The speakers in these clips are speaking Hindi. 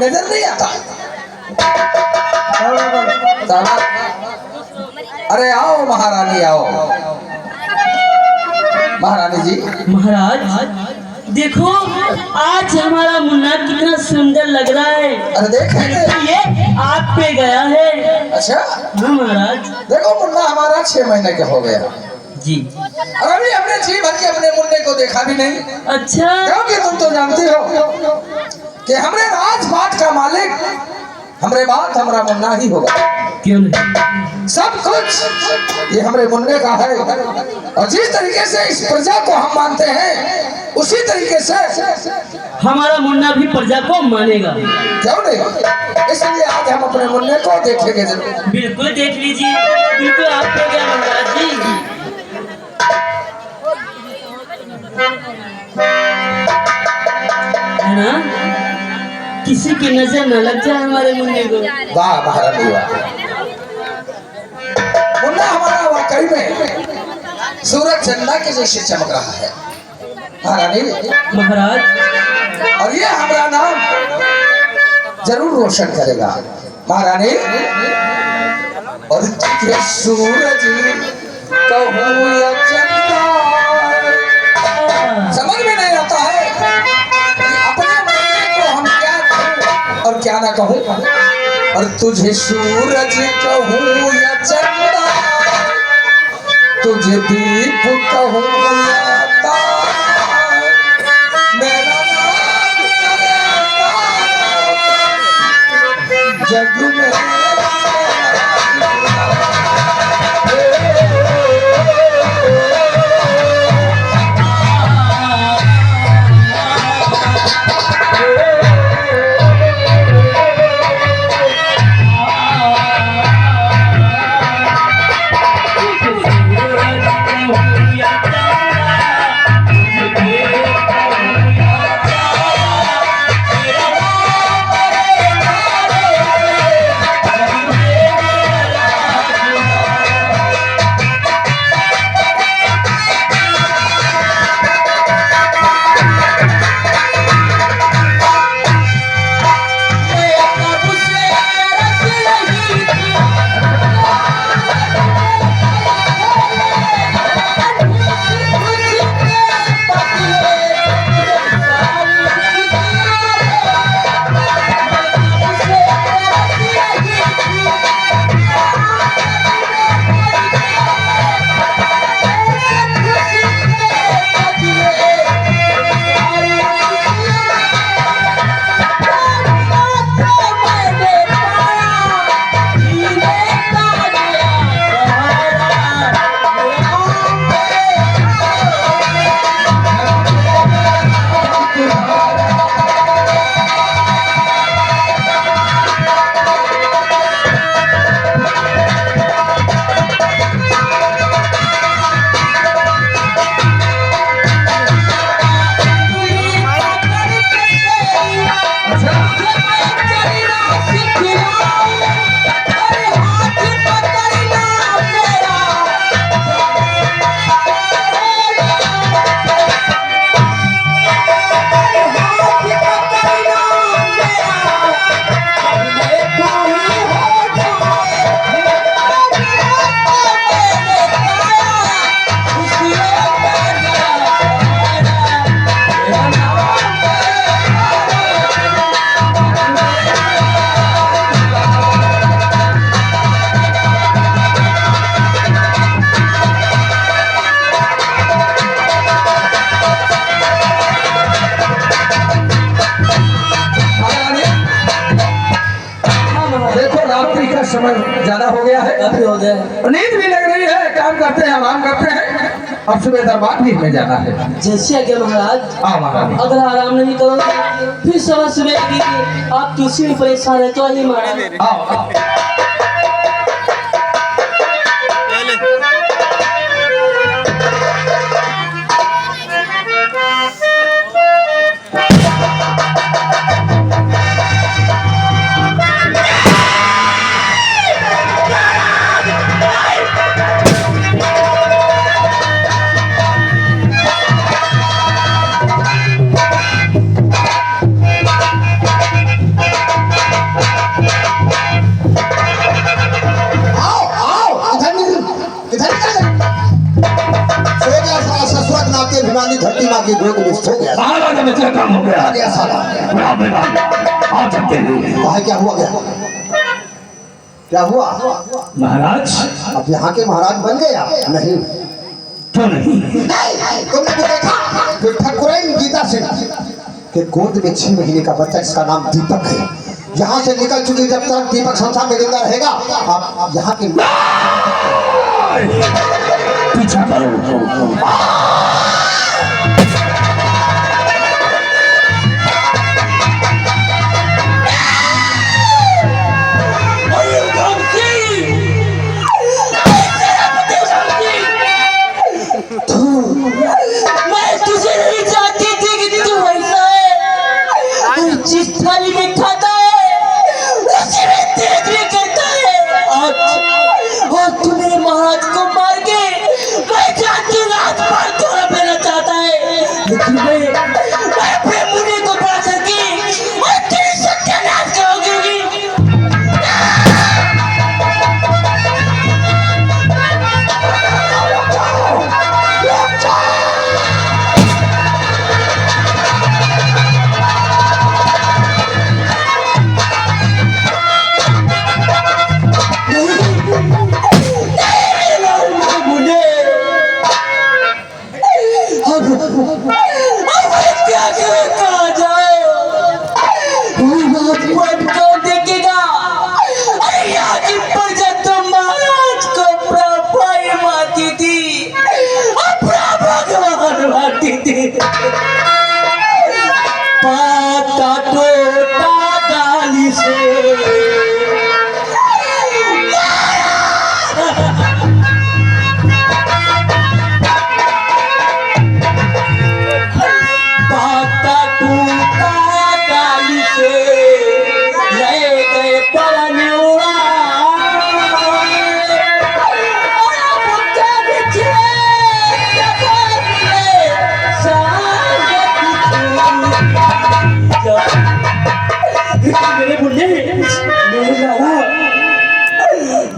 नजर नहीं आता। अरे आओ महारानी आओ। महारानी जी। महाराज देखो आज हमारा मुन्ना कितना सुंदर लग रहा है। अरे देखेंगे ये आप पे गया है। अच्छा हाँ महाराज। देखो मुन्ना हमारा 6 महीने का हो गया जी। और अभी हमने जी भर के अपने मुन्ने को देखा भी नहीं। अच्छा क्योंकि तुम तो जानती हो कि हमरे राजपाट का मालिक हमरे बात हमारा मुन्ना ही होगा। क्यों नहीं? सब कुछ ये हमरे मुन्ने का है। और जिस तरीके से इस प्रजा को हम मानते हैं उसी तरीके से हमारा मुन्ना भी प्रजा को मानेगा। क्यों नहीं? इसलिए आज हम अपने मुन्ने को देखेंगे जरूर। बिल्कुल देख लीजिए। बिल्कुल आप पे गया महाराज जी। है ना किसी की नजर न लग जाए हमारे मुन्ने को। वाह महारानी वाह। मुन्ना हमारा वाकई में सूरज चंदा के जैसे चमक रहा है महारानी। महाराज और ये हमारा नाम जरूर रोशन करेगा महारानी। और तुझे सूरज कहूँ या चंदा समझ में नहीं आता है कि अपने मुन्ने को हम क्या कहूँ और क्या ना कहूँ। और तुझे सूरज कहूँ या चंदा तुझे दीप कहूँ या तारा मेरा नाम जग में समय ज्यादा हो गया है। काफी हो गया। नींद भी लग रही है। काम करते हैं आराम करते हैं। अब सुबह दरबार भी में जाना है। जैसे आज्ञा महाराज। हाँ महाराज। अगर आराम नहीं करोगे फिर सुबह आप किसी भी परेशान है तो ही महाराज। आओ स्वाभिमानी धरती माँ की गोद में सो गया। साला का बच्चा काम हो गया। आ गया साला। आप सकते हैं। कहा क्या हुआ गया? क्या हुआ? महाराज अब यहाँ के महाराज बन गए आप? नहीं। क्यों नहीं? तुमने भी देखा कि ठाकुरैन गीता सिंह के गोद में 6 महीने का बच्चा, इसका नाम दीपक है। यहाँ से निकल चुकी, जब तक दीपक संसार में जिंदा रहेगा आप यहाँ के पीछा करो। मैं तुझे नहीं चाहती थी कि तू ऐसा है। जिस थाली में खाता है उसी में तेज भी करता है। और तू मेरे महाराज को मार के मैं जानती रात भर तोड़ा देना चाहता है, लेकिन मैं अपने मुन्ने को बड़ा करके और तेरी सत्यानाश करोगी। पाता टोटा गाली से पाता टूटा गाली से ले गए पवन उड़ा। मेरे बुढ़े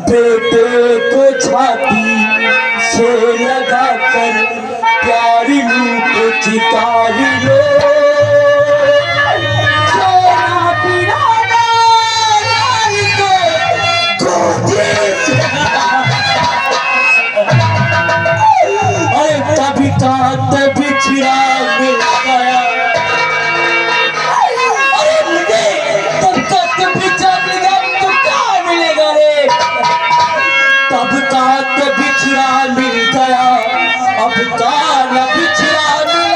बेटे को छाती से लगा कर प्यारी लूट चिकारी लो। सोना पिराना लाल को गोदे अरे तभी का तभी चिराग मिल गया। तब का बिछड़ा मिल गया, अब काल बिछड़ा मिल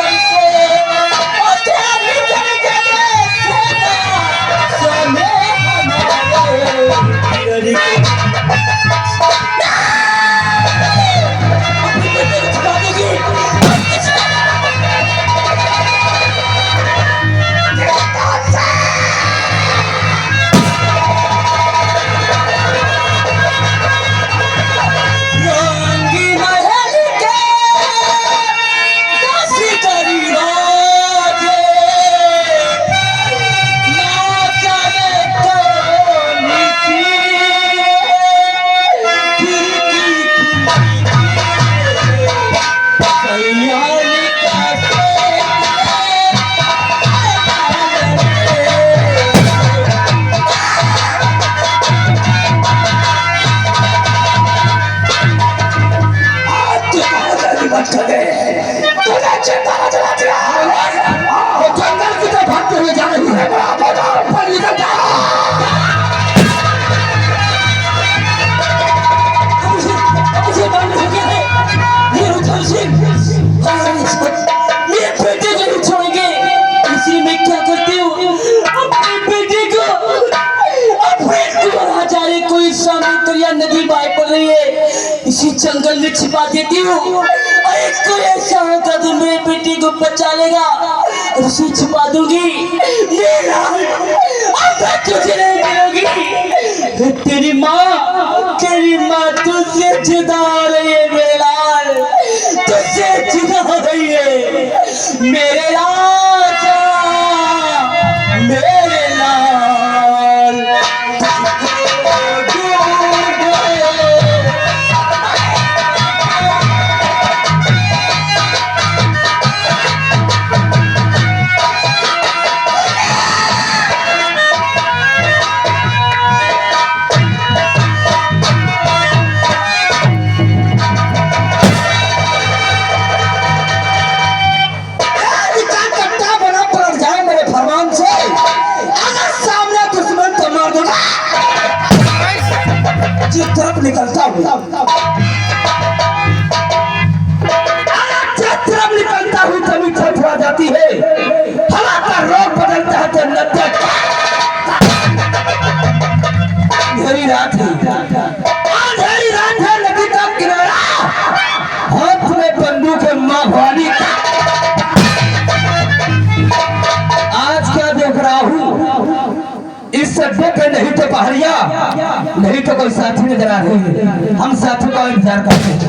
नदी बह पड़ रही है, इसी जंगल में छिपा देती हूँ। अरे कोई ऐसा होगा तो मेरे बेटी को बचा लेगा, उसे छिपा दूंगी। तुझे नहीं मिलोगी। तेरी माँ तुझसे जुदा हो रही है मेरे लाल, तुझसे जुदा हो रही है मेरे राजा, मेरे लाल। तरफ निकलता हूँ, जिस तरफ निकलता हूँ तभी थरथरा जाती है। हवा का रोग बदलता है तो नब्बे अंधेरी रात है, अंधेरी रात है, नदी का किनारा, हाथ में बंदूक है, माँ भवानी का। आज क्या देख रहा हूँ, इस अड्डे पे नहीं तो पहाड़िया, नहीं तो कोई साथी नजर आ रहे हैं। हम साथी का इंतजार करते हैं।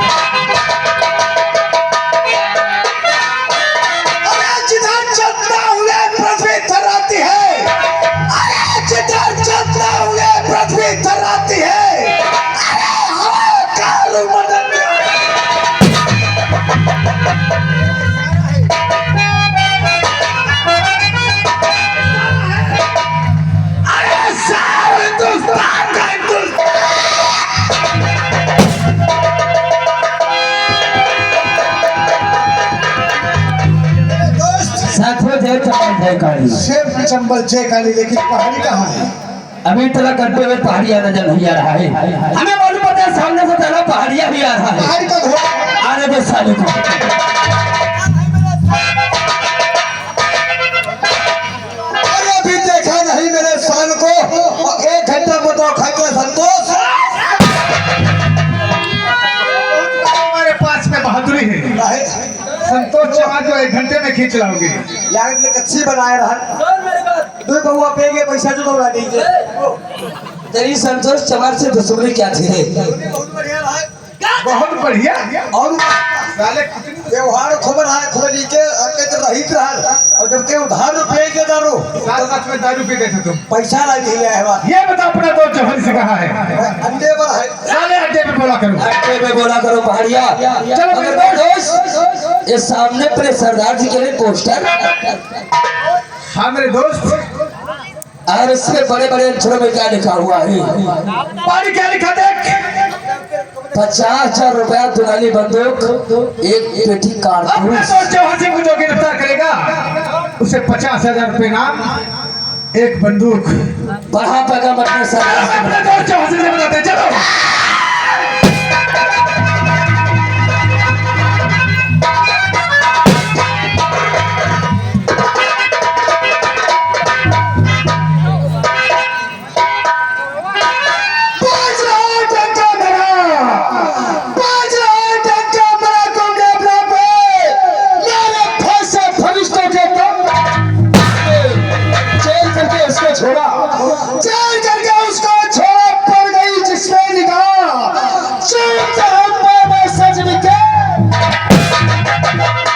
जिधर चलता हुए पृथ्वी थर्राती है, अरे जिधर चलता हुए पृथ्वी थर्राती है, अरे हवा का रुख बदलती है। अरे सारे हिंदुस्तान का हिंदुस्तान, साथियों जय चंबल जय काली। सिर्फ चंबल जय काली, लेकिन पहाड़ी कहाँ है? अभी तक अड्डे में पहाड़िया नजर नहीं आ रहा है। हमें मालूम पड़ता है सामने से चला पहाड़िया भी आ रहा है। पहाड़ी का घोड़ा आने दो साले को। अरे अभी देखा नहीं मेरे सान को, और 1 घंटा बताओ खा के संतोष। हमारे पास में बहादुरी है। संतोष चौहान जो 1 घंटे में खींच लाओगे। यार ने कच्ची बनाए रहा, दो बहुआ पेगे पैसा तो दौड़ा दीजिए। तेरी संतोष चमार से दुश्मनी क्या थी रे? बहुत बढ़िया। और साले व्यवहार खबर है खोली के अके तो रहित रहा, और जब के उधार रुपये के दारू साथ में दारू पीते थे तुम। पैसा ला दिले है बा ये बता अपना दोस्त चौहान से कहा है। अंडे पर है, साले अड्डे पे बोला करो। अड्डे में बोला करो पहाड़िया। चलो मगर मेरे दोस्त, ये सामने पर सरदार जी के लिए पोस्टर, हाँ मेरे दोस्त, और इसमें बड़े बड़े अक्षरों में क्या लिखा हुआ है? पानी क्या लिखा देख। 50,000 रुपया दुनाली बंदूक, 1 पेटी अपने कारतूस। दोस्त चौहान सिंह को जो गिरफ्तार करेगा उसे 50,000 रुपए इनाम, 1 बंदूक। बढ़ा पगा मत में सरदार अपने दोस्त चौहान सिंह से बताते हैं, चलो।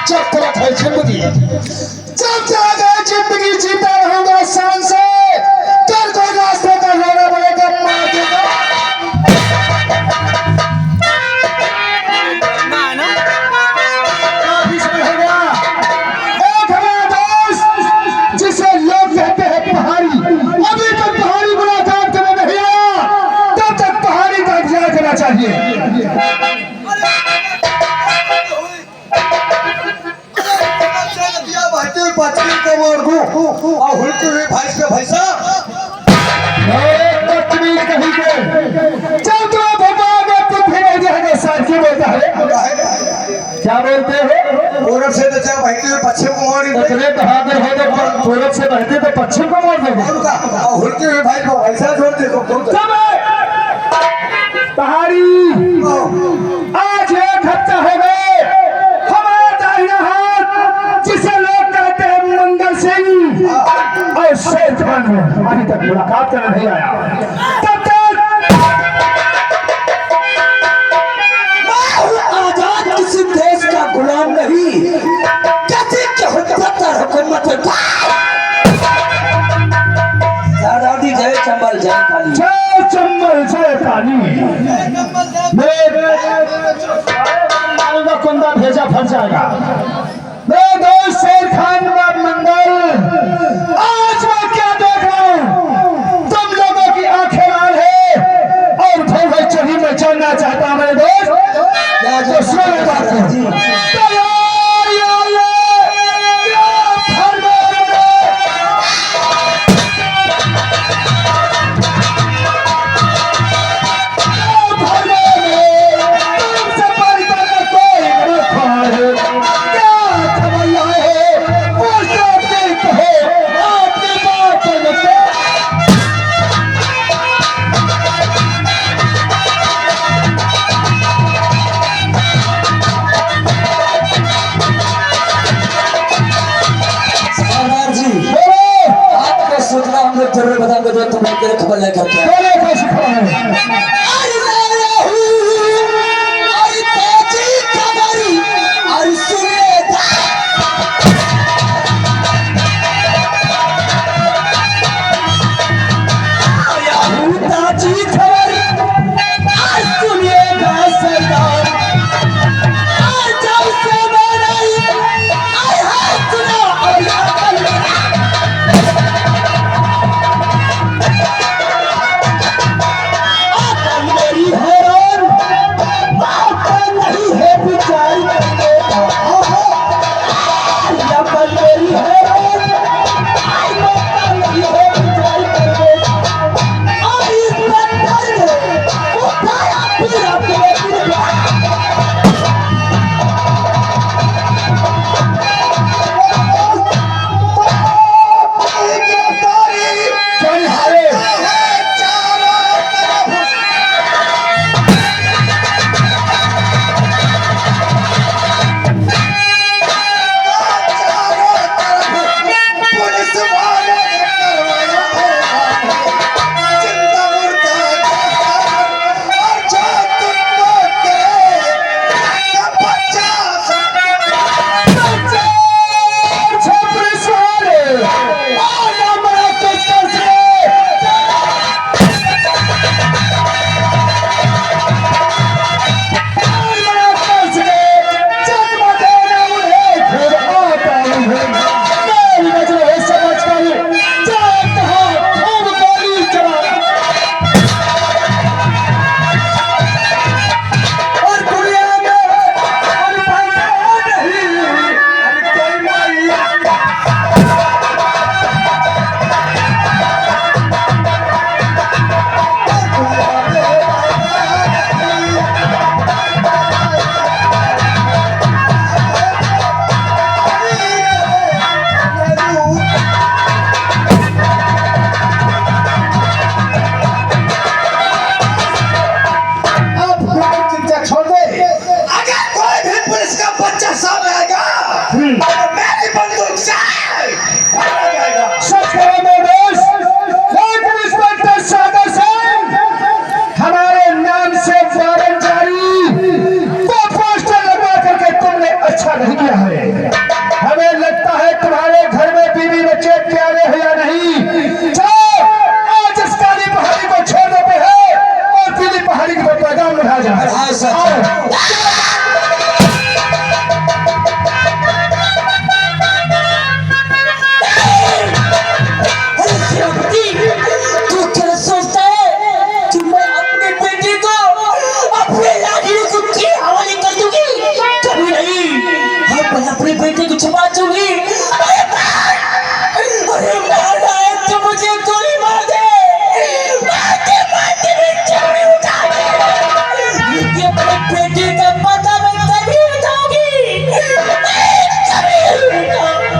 जब तक जिंदगी जीता रहूंगा शान से, कल कोई रास्ते का लड़ा पड़ेगा, मार देगा। एक हमारा दोस्त जिसे लोग कहते हैं पहाड़ी, अभी तक पहाड़ी मुलाकात करने नहीं आया, तब तक पहाड़ी का इंतजार करना चाहिए। पत्नी को मार दूं और हुलकी हुई भैंस पे भैंसा बदतमीज कहीं के। चल तो भगवान में तू फिर जाएगा साथी बोलता है क्या बोलते हो? पूरब से तो चाहे बहते हुए पश्चिम को मार दे इतने बहादुर हो तो पूरब से बहते तो पश्चिम को मोड़ दोगे। और हुलकी हुई भाई को भैंसा छोड़ दे तो पहाड़ी आज 1 हफ्ता हो गए, हमारा दाहिना हाथ जिसे लोग कहते हैं मंगल सिंह और शेर खान में अभी तक मुलाकात करने नहीं आया। तब तक आजाद किसी देश का गुलाम नहीं, किसी के हुकूमत और हुकूमत दादाजी जय चंबल जय काली। जय चंबल जय काली। मालूंगा कुंदा भेजा फंस जाएगा। मेरे दोस्त शेर खान का मंगल, आज मैं क्या देख रहा हूँ, तुम लोगों की आंखें लाल है और भोग चढ़ी में चढ़ना चाहता हूं मेरे दोस्त। तो सुनो मेरी बात को। तैयारी आइए, किया है। हमें लगता है तुम्हारे घर में बीवी बच्चे प्यारे हैं या नहीं। जाओ आज इस काली पहाड़ी को छोड़ देते हैं और पीली पहाड़ी को पैगाम उठा जाए। तू क्या सोचता है कि मैं अपने बेटे को अपने लाडली को के हवाले कर दूंगी? कभी नहीं। मैं अपने बेटे को छुपा दूंगी। अरे मारना है तो मुझे गोली मार दे, मारते मारते मैं चौड़ी उठा दे, लेकिन अपने बेटे का पता मैं कभी बताऊंगी, कभी नहीं बताऊंगी।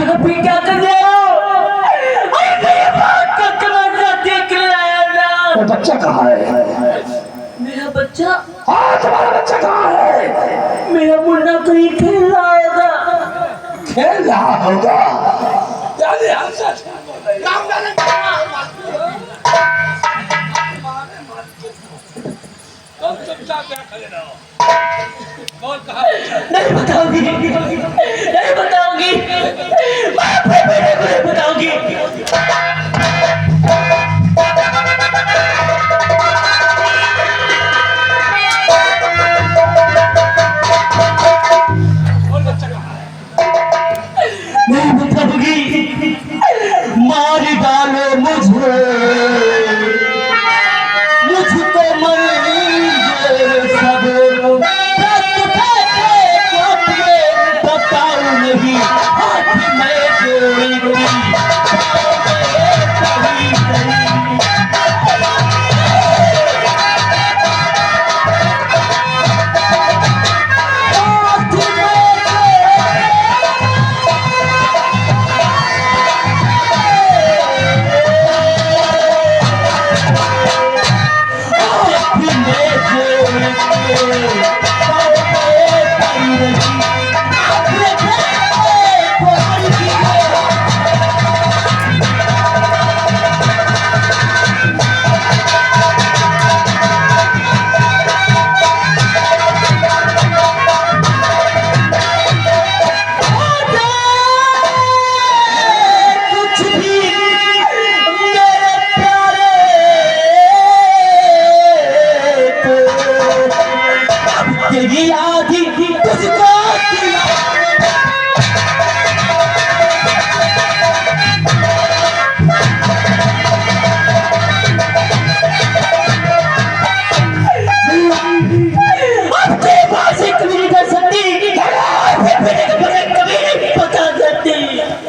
अभी क्या कर रहे हो? अरे मेरी बात का तमाशा देख रहे हैं ना? वो बच्चा कहाँ है? मेरा बच्चा? हाँ तुम्हारा बच्चा कहाँ है? मेरा मुन्ना कहीं खेल रहा होगा। खेल रहा होगा। नहीं बताऊंगी, नहीं बताऊंगी, मैं अपने बेटे को नहीं बताऊंगी। नहीं बताऊंगी। मार डालो मुझे, मुझको मरेंगे सब, बताओ नहीं हाथ में जोड़ेंगे।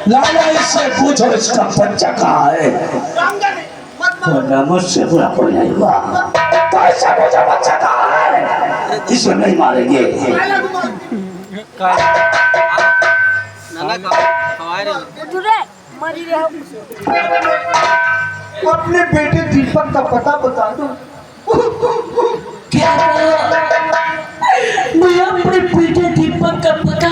लाला इससे पूछो इसका बच्चा कहाँ है? वरना मुझसे बुरा कोई नहीं हुआ। तो इससे पूछो बच्चा कहाँ है? इसे नहीं मारेंगे। अपने बेटे दीपक का पता बता दो। क्या? मैं अपने बेटे दीपक का पता?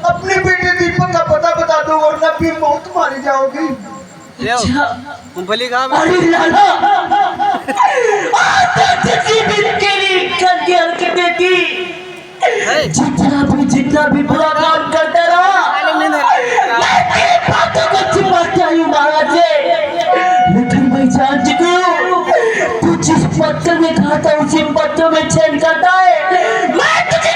अपने बेटे दीपक का पता बता दो वरना फिर मौत मारी जाओगी। मूंगफली कहाँ है? अरे लाला, जितना भी बुरा काम करता रहा, मैं तेरी बातों को चिपकता हूँ महाराज से। लेकिन मैं जान चुकी हूँ तू जिस पत्थर में खाता उसी पत्थर में छेद करता है। मैं तुझे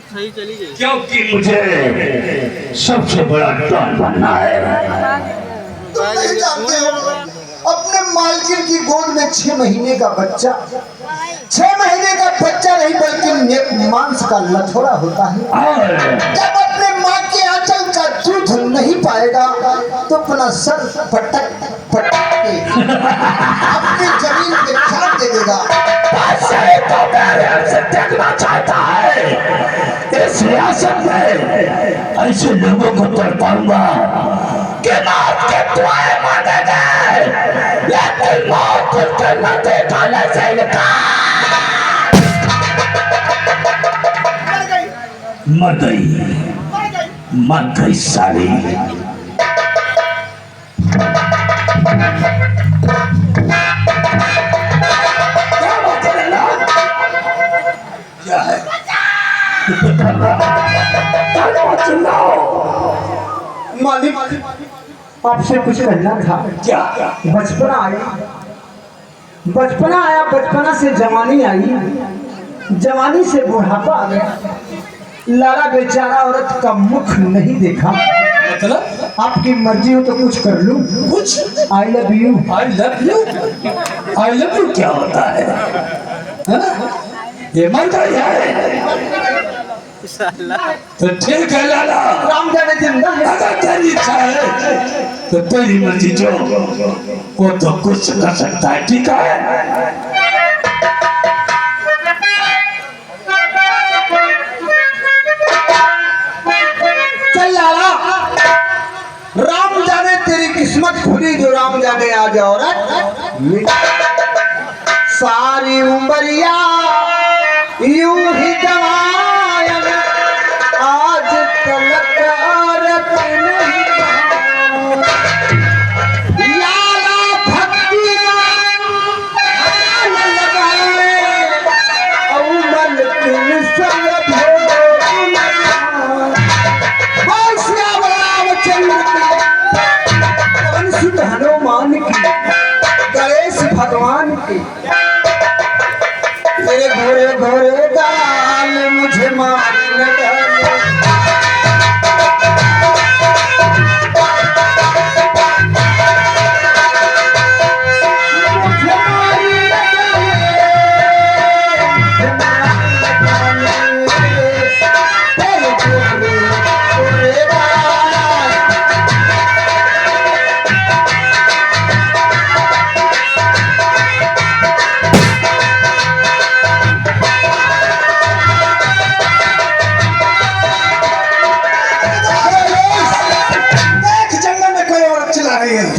सही चली गई क्योंकि मुझे सबसे बड़ा डॉन बनना है। तुम नहीं जानते हो अपने मालकिन की गोद में 6 महीने का बच्चा, 6 महीने का बच्चा नहीं बल्कि मांस का लथोड़ा होता है। जब अपने माँ के आंचल का दूध नहीं पाएगा तो अपना सर पटक पटक के अपनी जमीन पे छाप दे देगा। तो मेरे से देखना चाहता है इस सियासत में ऐसे लोगों को तड़पाऊंगा कि मौत के दुआएं मांगेंगे, लेकिन मौत को न देखने से मर गई सारी। क्या है? मालिक आपसे कुछ कहना था। क्या? बचपना आया, बचपना से जवानी आई, जवानी से बुढ़ापा आ गया। लाला बेचारा औरत का मुख नहीं देखा। मतलब आपकी मर्जी हो तो कुछ कर लूं। कुछ? I love you. I love you क्या होता है ना? ये मर गई है तो ठीक है लाला, राम जाने जिंदा है। अगर तेरी इच्छा है तो तेरी मर्जी जो वो तो कुछ कर सकता है। ठीक है चल लाला, राम जाने तेरी किस्मत खुली जो राम जाने आज औरत सारी उम्रिया यूं ही गवाया, आज तलक औरत नहीं लाला भक्ति लगाए औमल किन संग हनुमान की, गणेश भगवान की, मेरे घोड़े घोड़े गाल मुझे मारने डाले।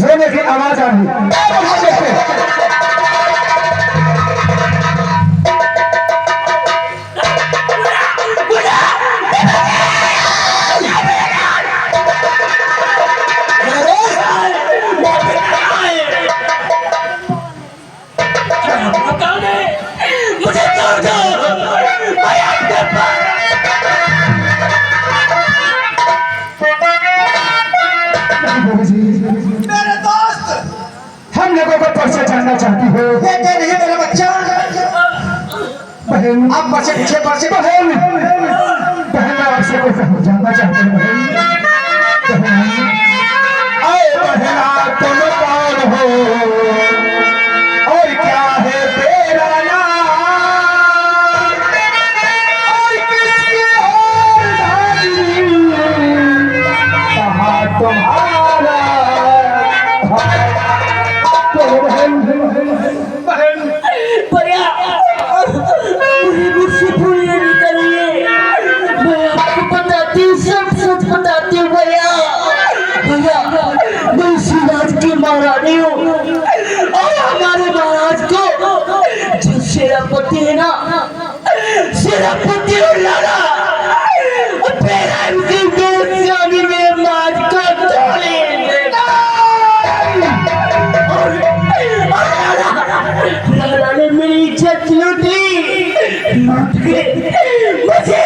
होने की आवाज आ रही। मुझे छोड़ दो, मैं आपके पास। मेरे दोस्त, हम लोगों को परिचय जानना चाहती हो। बेटे नहीं मेरा बच्चा, बहन आप बच्चे पीछे बच्चे बहन बहन आपसे कुछ जानना चाहते हैं। बहन अरे बहना तुम कौन हो और क्या है तेरा नाम और किसकी और कहाँ तुम्हारा भैया मुझसे भूल नहीं करिए, मैं आपको बताती हूँ, सब सच बताती हूँ भैया। मैं शिवराज की महारानी हूँ और हमारे महाराज को जो सेनापति है ना, सेनापति और लाला मेरे महाराज को तोड़े लाला ने मेरी इज्जत लूटी, लूट के मुझे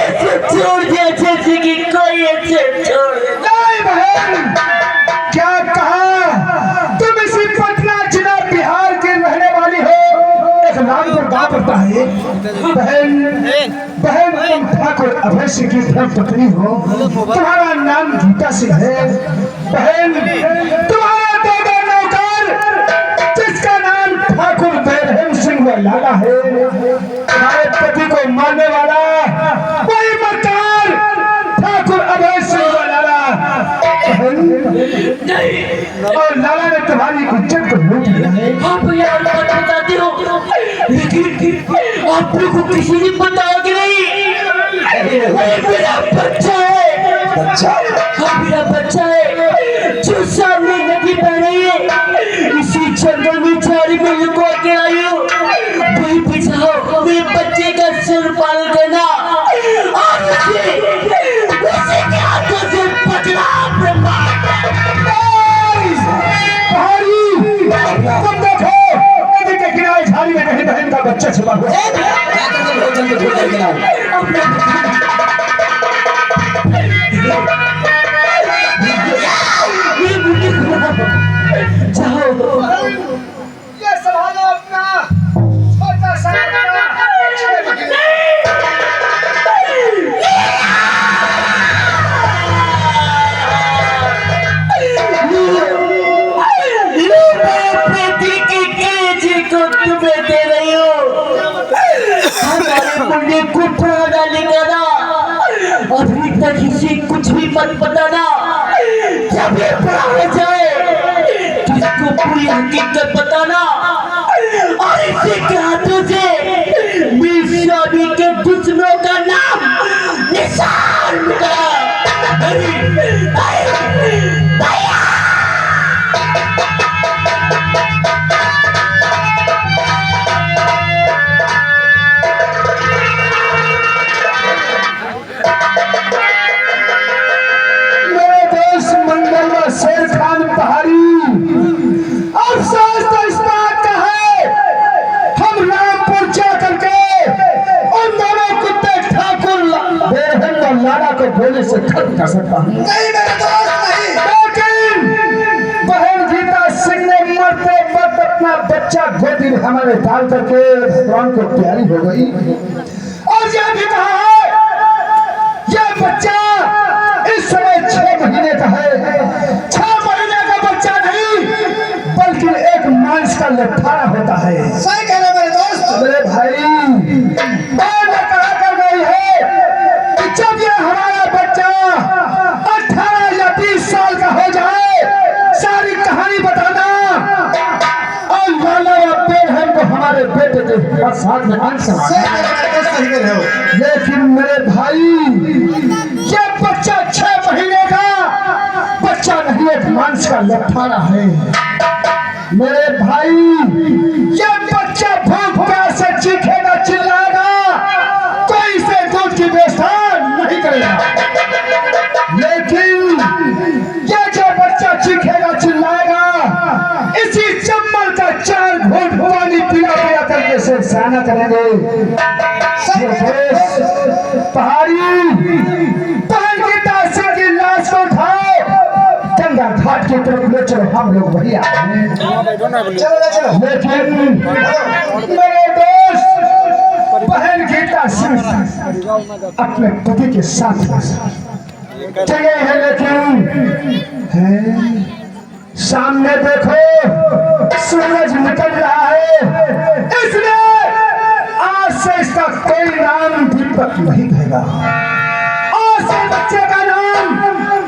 छोड़ दिया जैसे कि कोई इज्जत छोड़ दे। बहन क्या कहा? तुम इसी पटना जिला बिहार के रहने वाली हो। एक नाम पर गाँव पड़ता है। बहन तुम ठाकुर अभय सिंह की धर्म पत्नी हो। तुम्हारा नाम गीता सिंह है। बहन तुम्हारा दादा नौकर जिसका नाम ठाकुर बैरहम सिंह लाला है, तुम्हारे पति को मारने वाला वही मक्कार ठाकुर अभय सिंह लाला। बहन तुम्हारी इज्जत को लूट लिया है। आप यार बात बताते हो, लेकिन आप लोगों को किसी ने बताया कि नहीं? मेरा बच्चा है, हाँ मेरा बच्चा है जो सामने नदी बह रही है, इसी जंगल में 4 महीने को आके आई हूँ। वही पिछाओ मेरे बच्चे का सिर पाल करना और उसे के हाथों से पकड़ा तुम देखो नदी के किनारे झाड़ी में कहीं बहन का बच्चा छुपा हुआ है। ये संभालो अपना छोटा सा बच्चा 6 महीने। अभी तक इसे कुछ भी मत बताना, जब ये बड़ा हो जाए तो इसको पूरी हकीकत बताना और इसे के हाथों से मेरी शादी के दुश्मनों का नाम निशान मिटाना। शेर खान पहाड़ी अफसोस तो इस बात का है, हम रामपुर जाकर के उन दोनों कुत्ते ठाकुर बेरहम और लाला को गोली से खत्म कर सकता हूँ। नहीं मेरे दोस्त नहीं। लेकिन बहन गीता सिंह ने मरते वक्त अपना बच्चा गोदी में हमारे डाल करके भगवान को प्यारी हो गई और यह भी कहा है यह बच्चा इस समय 6 महीने का है। 6 महीने का बच्चा नहीं बल्कि एक मांस का लट्ठारा होता है। सही कह रहे हो मेरे दोस्त। मेरे भाई बात कहा कर गई है कि जब ये हमारा बच्चा 18 या 20 साल का हो जाए सारी कहानी बताना और लाला और बेरहम को हमारे बेटे के साथ में अंश सही कह रहे हो मेरे दोस्त, सही कह रहे हो। लेकिन मेरे भाई ये बच्चा 6 महीने का बच्चा नहीं एक मांस का लट्ठारा है। मेरे भाई ये बच्चा भूख प्यास से चीखेगा चिल्लाएगा, कोई इसे दूध की व्यवस्था नहीं करेगा। लेकिन ये जो बच्चा चीखेगा चिल्लाएगा इसी चम्मच का 4 घूंट पानी पिया पिया करके से सहना करेंगे। पहाड़ी पहाड़ की तासीर की लाश को उठाओ गंगा घाट की तरफ ले चलो, हम लोग वही आ रहे हैं। चलो। लेकिन मेरे दोस्त बहन गीता सिंह अपने पति के साथ चले हैं, लेकिन सामने देखो सूरज निकल रहा है, इसलिए आज से इसका कोई नाम दीपक नहीं रहेगा। आज से बच्चे का नाम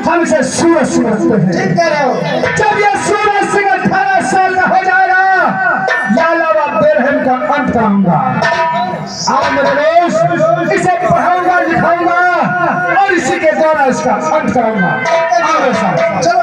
हम इसे सूरज सिंह रखते हैं। ठीक कह रहे हो। जब ये सूरज सिंह 18 साल का हो जाएगा लाला व बेरहम का अंत कराऊंगा। आओ मेरे दोस्त इसे पढ़ाऊंगा लिखाऊंगा और इसी के द्वारा इसका अंत कराऊंगा। आओ मेरे साथ। चलो